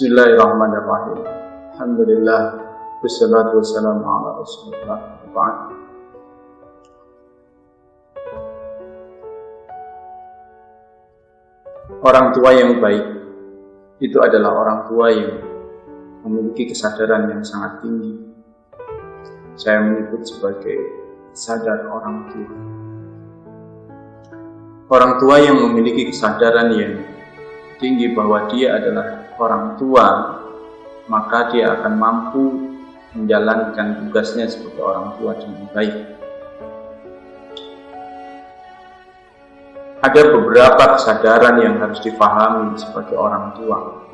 Bismillahirrahmanirrahim. Alhamdulillah, wassalatu wassalamu ala Rasulillah. Orang tua yang baik itu adalah orang tua yang memiliki kesadaran yang sangat tinggi. Saya menyebut sebagai sadar orang tua. Orang tua yang memiliki kesadaran yang tinggi bahwa dia adalah orang tua, maka dia akan mampu menjalankan tugasnya sebagai orang tua dengan baik. Ada beberapa kesadaran yang harus difahami sebagai orang tua.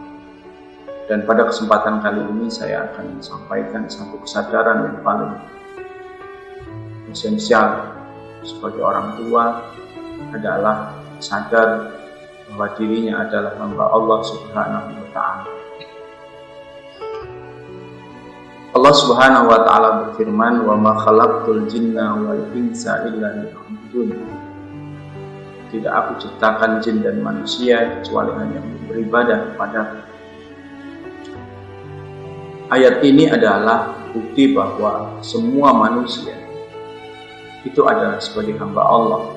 Dan pada kesempatan kali ini saya akan sampaikan satu kesadaran yang paling esensial sebagai orang tua adalah sadar bahwa dirinya adalah hamba Allah Subhanahu wa ta'ala. Allah Subhanahu wa ta'ala berfirman, "Wa ma khalaqtul jinna wal insa illa liya'budun." Tidak aku ciptakan jin dan manusia kecuali hanya untuk beribadah kepadaku. Ayat ini adalah bukti bahwa semua manusia itu adalah sebagai hamba Allah.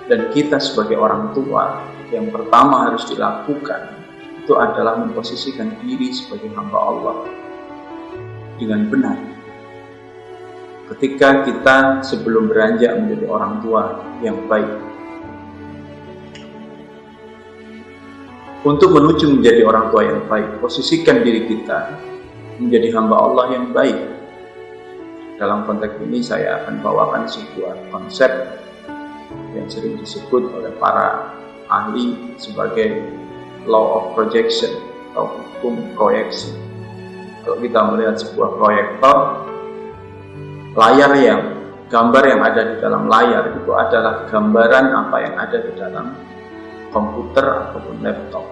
Dan kita sebagai orang tua, yang pertama harus dilakukan itu adalah memposisikan diri sebagai hamba Allah dengan benar. Ketika kita sebelum beranjak menjadi orang tua yang baik, untuk menuju menjadi orang tua yang baik, posisikan diri kita menjadi hamba Allah yang baik. Dalam konteks ini saya akan bawakan sebuah konsep yang sering disebut oleh para ahli sebagai law of projection atau hukum proyeksi. Kalau kita melihat sebuah proyektor, gambar yang ada di dalam layar itu adalah gambaran apa yang ada di dalam komputer ataupun laptop.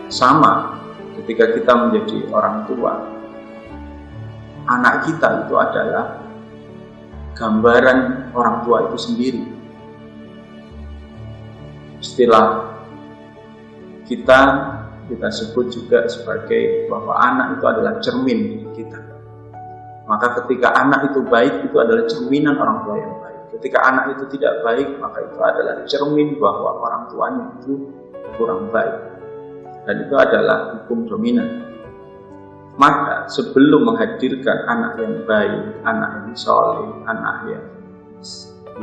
Sama ketika kita menjadi orang tua, anak kita itu adalah gambaran orang tua itu sendiri. Istilah kita sebut juga sebagai bahwa anak itu adalah cermin diri kita. Maka ketika anak itu baik, itu adalah cerminan orang tua yang baik. Ketika anak itu tidak baik, maka itu adalah cermin bahwa orang tuanya itu kurang baik. Dan itu adalah hukum dominan. Maka sebelum menghadirkan anak yang baik, anak yang soleh, anak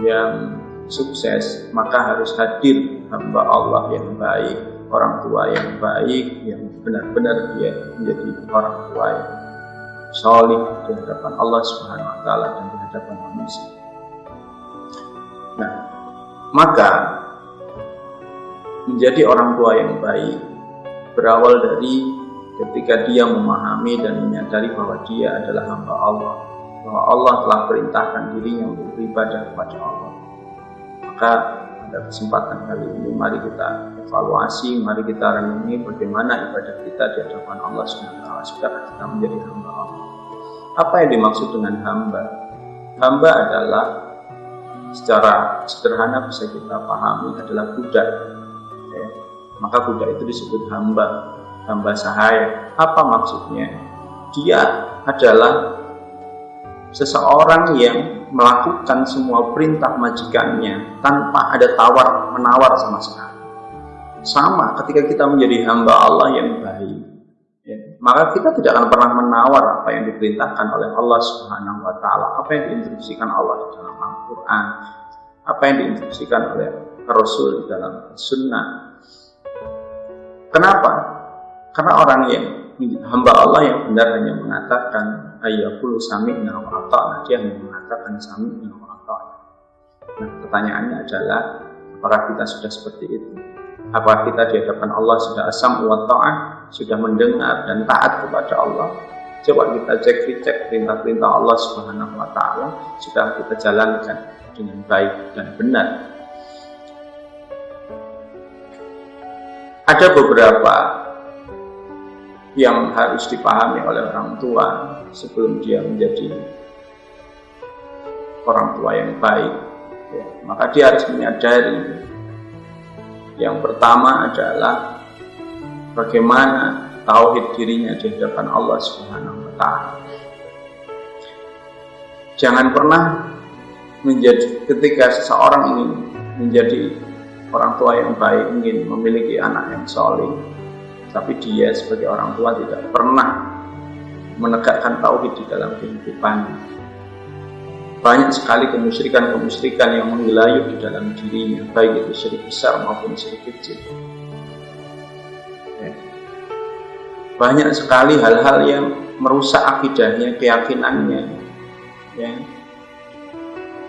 yang sukses, maka harus hadir hamba Allah yang baik, orang tua yang baik, yang benar-benar dia menjadi orang tua yang soleh di hadapan Allah Subhanahu wa ta'ala dan di hadapan manusia. Nah, maka menjadi orang tua yang baik berawal dari ketika dia memahami dan menyadari bahwa dia adalah hamba Allah, bahwa Allah telah perintahkan dirinya untuk beribadah kepada Allah. Maka pada kesempatan kali ini mari kita evaluasi, mari kita renungi bagaimana ibadah kita di hadapan Allah SWT sudah kita menjadi hamba Allah. Apa yang dimaksud dengan hamba? Hamba adalah secara sederhana bisa kita pahami adalah budak. Maka budak itu disebut hamba sahaya. Apa maksudnya? Dia adalah seseorang yang melakukan semua perintah majikannya tanpa ada tawar-menawar sama sekali. Sama ketika kita menjadi hamba Allah yang baik, maka kita tidak akan pernah menawar apa yang diperintahkan oleh Allah Subhanahu wa ta'ala, apa yang diinstruksikan Allah di dalam Al-Quran, apa yang diinstruksikan oleh Rasul di dalam Sunnah. Kenapa? Karena orang yang hamba Allah yang benar hanya mengatakan ayyaqulu sami'na wa ata'na, dia hanya mengatakan sami'na wa ata'na. Nah, pertanyaannya adalah apakah kita sudah seperti itu? Apakah kita di hadapan Allah sudah asam wa ta'ah, sudah mendengar dan taat kepada Allah? Coba kita cek perintah-perintah Allah Subhanahu wa ta'ala sudah kita jalankan dengan baik dan benar. Ada beberapa yang harus dipahami oleh orang tua sebelum dia menjadi orang tua yang baik. Maka dia harus menyadari, yang pertama adalah bagaimana tauhid dirinya di hadapan Allah Subhanahu wa Ta'ala. Jangan pernah ketika seseorang ingin menjadi orang tua yang baik, ingin memiliki anak yang soleh, tapi dia sebagai orang tua tidak pernah menegakkan tauhid di dalam kehidupannya. Banyak sekali kemusyrikan yang menggelayut di dalam dirinya, baik itu syirik besar maupun syirik kecil. Banyak sekali hal-hal yang merusak akidahnya, keyakinannya,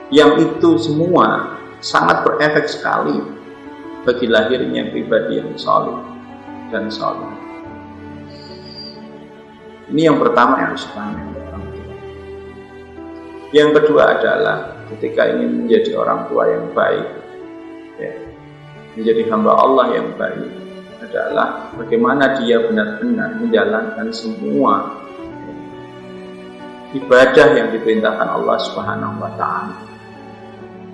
yang itu semua sangat berefek sekali bagi lahirnya pribadi yang saleh dan saleh. Ini yang pertama yang harus dipahami. Yang kedua adalah ketika ingin menjadi orang tua yang baik, menjadi hamba Allah yang baik, adalah bagaimana dia benar-benar menjalankan semua ibadah yang diperintahkan Allah Subhanahu wa Ta'ala.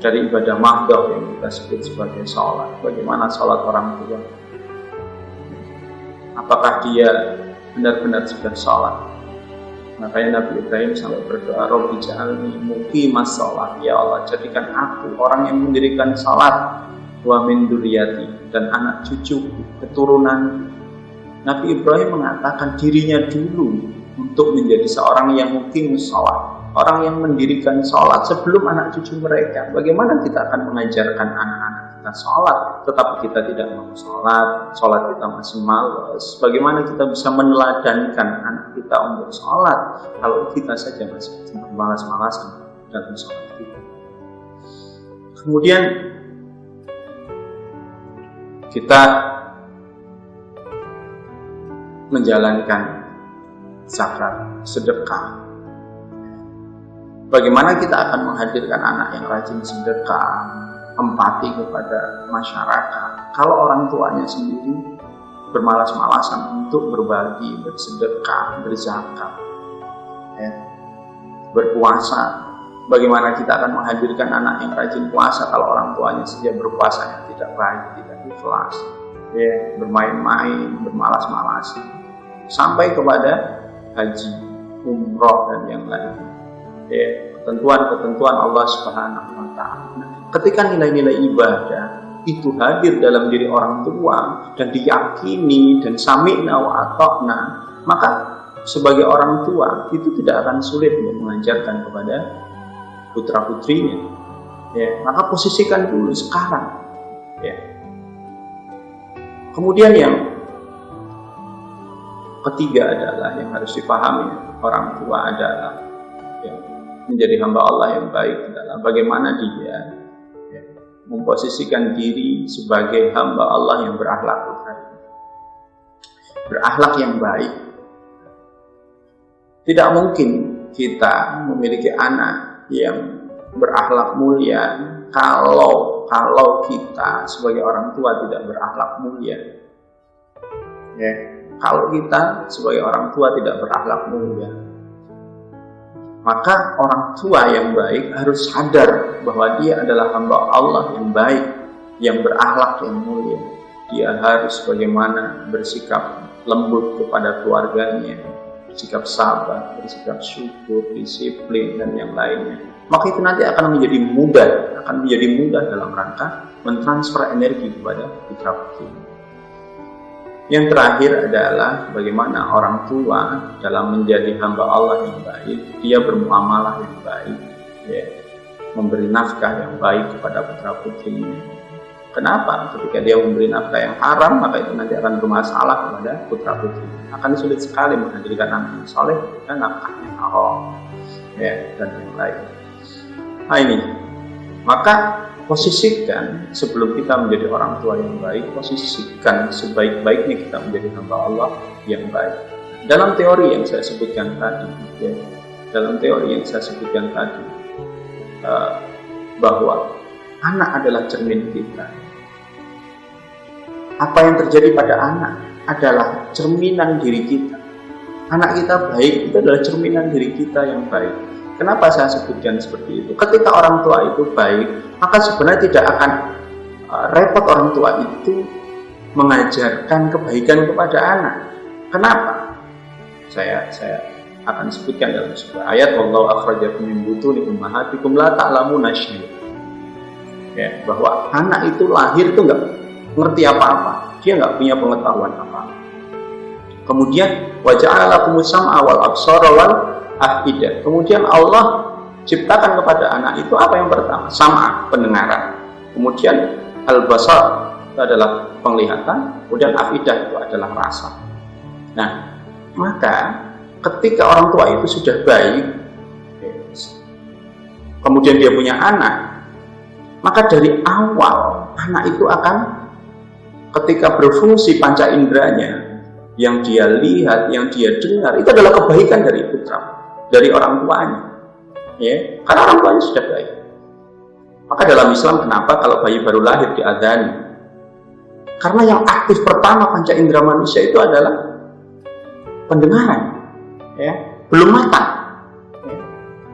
Dari ibadah mahdoh yang kita sebut sebagai sholat. Bagaimana sholat orang tua? Apakah dia benar-benar sudah sholat? Makanya Nabi Ibrahim sampai berdoa, Rabbi ja'alni muqimas sholat. Ya Allah, jadikan aku orang yang mendirikan sholat. Wa min dzurriyyati, dan anak cucu keturunan. Nabi Ibrahim mengatakan dirinya dulu untuk menjadi seorang yang muqimus sholat, orang yang mendirikan sholat sebelum anak cucu mereka. Bagaimana kita akan mengajarkan anak-anak kita sholat, tetapi kita tidak mau sholat kita masih malas? Bagaimana kita bisa meneladankan anak kita untuk sholat kalau kita saja masih malas-malasan dalam sholat kita? Kemudian kita menjalankan zakat, sedekah. Bagaimana kita akan menghadirkan anak yang rajin sedekah, empati kepada masyarakat, kalau orang tuanya sendiri bermalas-malasan untuk berbagi, bersedekah, berzakat, berpuasa? Bagaimana kita akan menghadirkan anak yang rajin puasa kalau orang tuanya saja berpuasanya tidak baik, tidak ikhlas, bermain-main, bermalas-malasan, sampai kepada haji, umroh, dan yang lainnya. Ketentuan-ketentuan Allah Subhanahu wa Ta'ala. Ketika nilai-nilai ibadah itu hadir dalam diri orang tua dan diyakini dan sami'na wa ata'na, maka sebagai orang tua itu tidak akan sulit untuk mengajarkan kepada putra-putrinya. Maka posisikan dulu sekarang. Kemudian yang ketiga adalah yang harus dipahami orang tua adalah menjadi hamba Allah yang baik adalah bagaimana dia memposisikan diri sebagai hamba Allah yang berakhlak yang baik. Tidak mungkin kita memiliki anak yang berakhlak mulia kalau kita sebagai orang tua tidak berakhlak mulia. Kalau kita sebagai orang tua tidak berakhlak mulia, maka orang tua yang baik harus sadar bahwa dia adalah hamba Allah yang baik, yang berakhlak yang mulia. Dia harus bagaimana bersikap lembut kepada keluarganya, bersikap sabar, bersikap syukur, disiplin, dan yang lainnya. Maka itu nanti akan menjadi mudah dalam rangka mentransfer energi kepada putra putri. Yang terakhir adalah bagaimana orang tua dalam menjadi hamba Allah yang baik, dia bermuamalah yang baik, memberi nafkah yang baik kepada putra putrinya. Kenapa? Ketika dia memberi nafkah yang haram, maka itu nanti akan bermasalah kepada putra putri. Akan sulit sekali menghadirkan anak yang saleh dan nafkahnya haram, dan yang lain. Nah ini, maka posisikan sebelum kita menjadi orang tua yang baik, posisikan sebaik-baiknya kita menjadi hamba Allah yang baik. Dalam teori yang saya sebutkan tadi, bahwa anak adalah cermin kita. Apa yang terjadi pada anak adalah cerminan diri kita. Anak kita baik, itu adalah cerminan diri kita yang baik. Kenapa saya sebutkan seperti itu? Ketika orang tua itu baik, maka sebenarnya tidak akan repot orang tua itu mengajarkan kebaikan kepada anak. Kenapa? Saya akan sebutkan dalam sebuah ayat, wallahu akhrajakum min butuni ummahatikum la ta'lamuna syai'an. Ya, bahwa anak itu lahir itu nggak ngerti apa-apa, dia nggak punya pengetahuan apa-apa. Kemudian wa ja'ala lakumus sam'a wal absara wal afidah. Kemudian Allah ciptakan kepada anak itu apa yang pertama? Sam'a, pendengaran. Kemudian al-basar, itu adalah penglihatan. Kemudian afidah, itu adalah rasa. Nah, maka ketika orang tua itu sudah baik, kemudian dia punya anak, maka dari awal anak itu akan, ketika berfungsi panca inderanya, yang dia lihat, yang dia dengar, itu adalah kebaikan dari putra, dari orang tuanya, ya, karena orang tuanya sudah baik. Maka dalam Islam, kenapa kalau bayi baru lahir diadzani? Karena yang aktif pertama panca indera manusia itu adalah pendengaran, ya, belum matang, ya,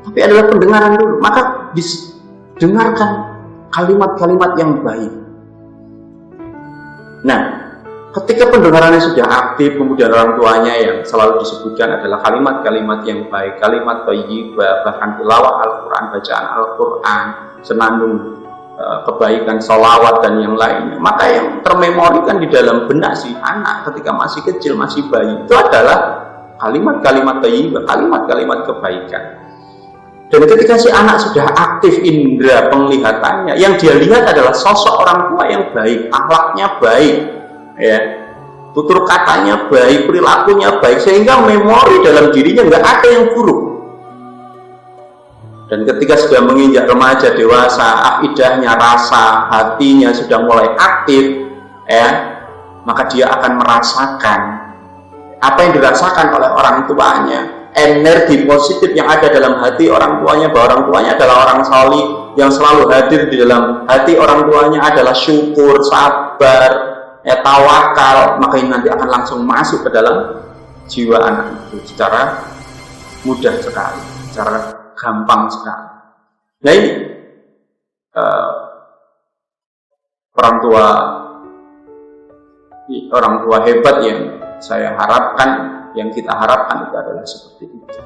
tapi adalah pendengaran dulu. Maka didengarkan kalimat-kalimat yang baik. Nah, ketika pendengarannya sudah aktif, kemudian orang tuanya yang selalu disebutkan adalah kalimat-kalimat yang baik, kalimat thayyibah, bahkan tilawah Al-Quran, bacaan Al-Quran, senandung kebaikan, sholawat dan yang lainnya, maka yang termemorikan di dalam benak si anak ketika masih kecil, masih bayi, itu adalah kalimat-kalimat thayyibah, kalimat-kalimat kebaikan. Dan ketika si anak sudah aktif indera penglihatannya, yang dia lihat adalah sosok orang tua yang baik, akhlaknya baik, ya, tutur katanya baik, perilakunya baik, sehingga memori dalam dirinya nggak ada yang buruk. Dan ketika sudah menginjak remaja dewasa, afidahnya, rasa hatinya sudah mulai aktif, ya, maka dia akan merasakan apa yang dirasakan oleh orang tuanya, energi positif yang ada dalam hati orang tuanya, bahwa orang tuanya adalah orang salih yang selalu hadir di dalam hati orang tuanya adalah syukur, sabar, ya, tawakal. Maka ini nanti akan langsung masuk ke dalam jiwa anak itu secara mudah sekali, secara gampang sekali. Nah, ini orang tua hebat yang saya harapkan, yang kita harapkan itu adalah seperti itu.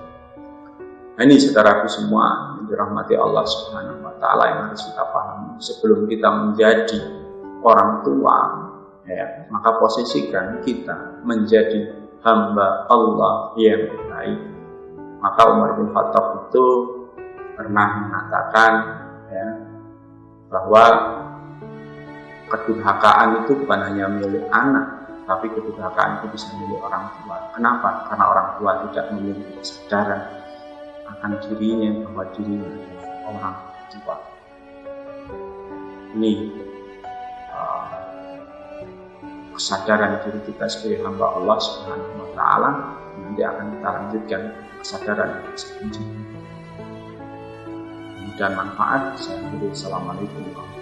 Nah, ini saudaraku semua yang dirahmati Allah Subhanahu wa Ta'ala, yang harus kita pahami sebelum kita menjadi orang tua, ya, maka posisikan kita menjadi hamba Allah yang baik. Maka Umar bin Khattab itu pernah mengatakan, ya, bahwa kedurhakaan itu bukan hanya milik anak, tapi kedurhakaan itu bisa milik orang tua. Kenapa? Karena orang tua tidak memiliki kesadaran akan dirinya, bahwa dirinya adalah orang tua. Ini kesadaran diri kita sebagai hamba Allah Subhanahu wa Ta'ala. Nanti akan kita lanjutkan kesadaran selanjutnya. Dan manfaat. Saya beri. Assalamualaikum warahmatullahi wabarakatuh.